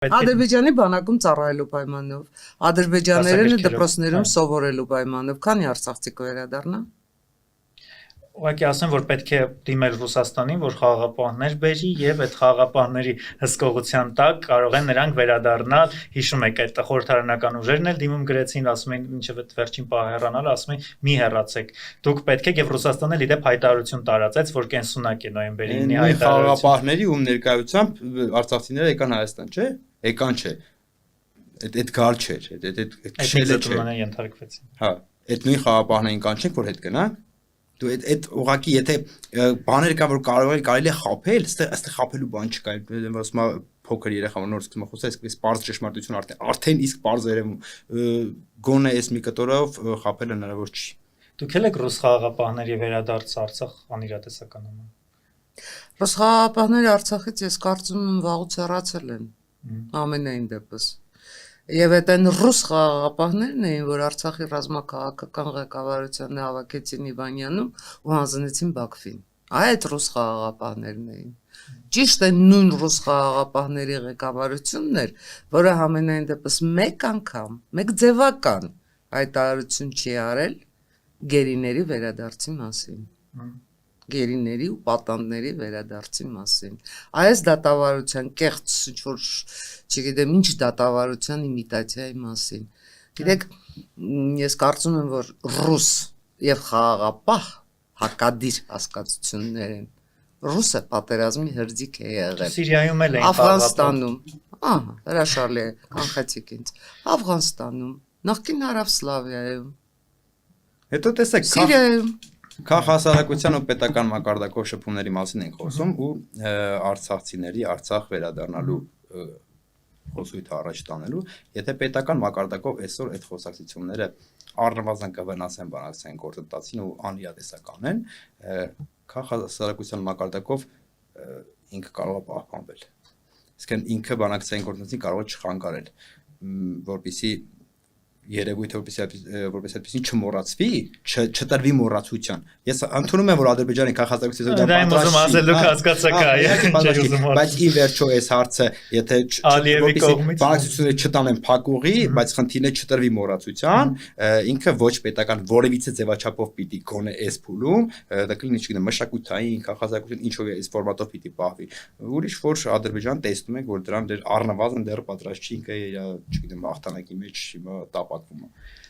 Ադրբեջանի բանակում ծառայելու պայմանով, ադրբեջաներենը դպրոցներում սովորելու պայմանով, քանի արցախցի կվերադառնա։ Ուղղակի ասեմ, որ պետք է դիմել Ռուսաստանին, որ խաղաղապահներ բերի եւ այդ խաղաղապահների հսկողության տակ կարող են նրանք վերադառնալ։ Հիշում եք, այդ խորհրդարանական ուժերն էլ դիմում գրեցին, ասում են, ինչեւ այդ վերջին պահը հեռանալը, ասում են՝ մի հեռացեք։ Դուք պետք է եւ Ռուսաստանը իդեպ հայտարարություն տարածեց, որ կենսունակ է նոյեմբերի 9-ի հայտարարությունը։ Խաղաղապահների ում ներկայությամբ արցախցիները եկան Հայաստան, չէ՞։ Եկան չէ։ Այդ գալ չէր, այդ քշելը չէր։ Ենթարկվեցին։ Հա, այդ նույն խաղաղապահներին կանչենք, որ հետ գնանք։ Դու այդ ուղղակի եթե բաներ կան, որ կարելի է խաբել, այստեղ խաբելու բան չկա։ Ասում եմ փոքր երեխա նոր սկսում է խոսել, այսպես པարզ ճշմարտություն արդեն իսկ པարզ երևում գոնե այս մի կտորով խաբելը հնարավոր չի։ Դուք եք ռուս խաղաղապահների վերադարձ Արցախ անիրատեսականանում։ Ռուս խաղաղապահները Արցախից ես կարծում եմ վաղուց հեռացել են։ Ամենայն դեպս։ Եվ այդ այն ռուս խաղաղապահներն էին, որ Արցախի ռազմաքաղաքական ղեկավարությանը հավաքեցին Իվանյանում ու հանձնեցին Բաքվին։ Այդ ռուս խաղաղապահներն էին։ Ճիշտ է նույն ռուս խաղաղապահների ղեկավարությունն էր, որը ամենայն դեպս մեկ անգամ, մեկ ձևական հայտարարություն չի արել գերիների վերադարձի մասին։ Գերիների ու պատանդների վերադարձի մասին։ Այս դատավարության կեղծ ինչ-որ, չգիտեմ, ինչ դատավարության իմիտացիայի մասին։ Գիտեք, ես կարծում եմ, որ ռուս եւ խաղաղապահ հակադիր հասկացություններ են։ Ռուսը պատերազմի հրձիկ է եղել։ Սիրիայում էլ էին Աֆղանստանում, ահա, հրաշալի է, կանխեցիք ինձ։ Աֆղանստանում, նախկին Հարավսլավիայում։ Հետո տեսեք, Սիրիայում Քաղաքասարակության ու պետական մակարդակով շփումների մասին ենք խոսում ու արցախցիների Արցախ վերադառնալու խոսույթը առաջ տանելու, եթե պետական մակարդակով այսօր այդ խոսակցությունները առնվազն կվնասեն բանակցային գործընթացին ու անիրատեսական են, քաղաքասարակության մակարդակով ինքը կարող է պահպանվել։ Իսկ ինքը բանակցային գործընթացին կարող է չխանգարել, որպեսզի երևույթը որպես այդպեսին չմոռացվի, չտրվի մոռացության։ Ես ընդունում եմ, որ Ադրբեջանի քաղաքացիական բայց ի վերջո այս հարցը, եթե բանակցությունները չտանեն փակուղի, բայց խնդիրը չտրվի մոռացության, ինքը ոչ պետական որևիցե ձևաչափով պիտի գոնե այս փուլում, դա կլինի, չգիտեմ, մշակութային քաղաքացիական ինչ-որ այս ֆորմատով պիտի պահվի։ Ուրիշ որ Ադրբեջան տեսնում եք, որ դրան դեռ առնվազն դեռ պատրաստ չի ինքը իր, չգիտեմ, հաղթանակի մեջ հիմա տապակվում է։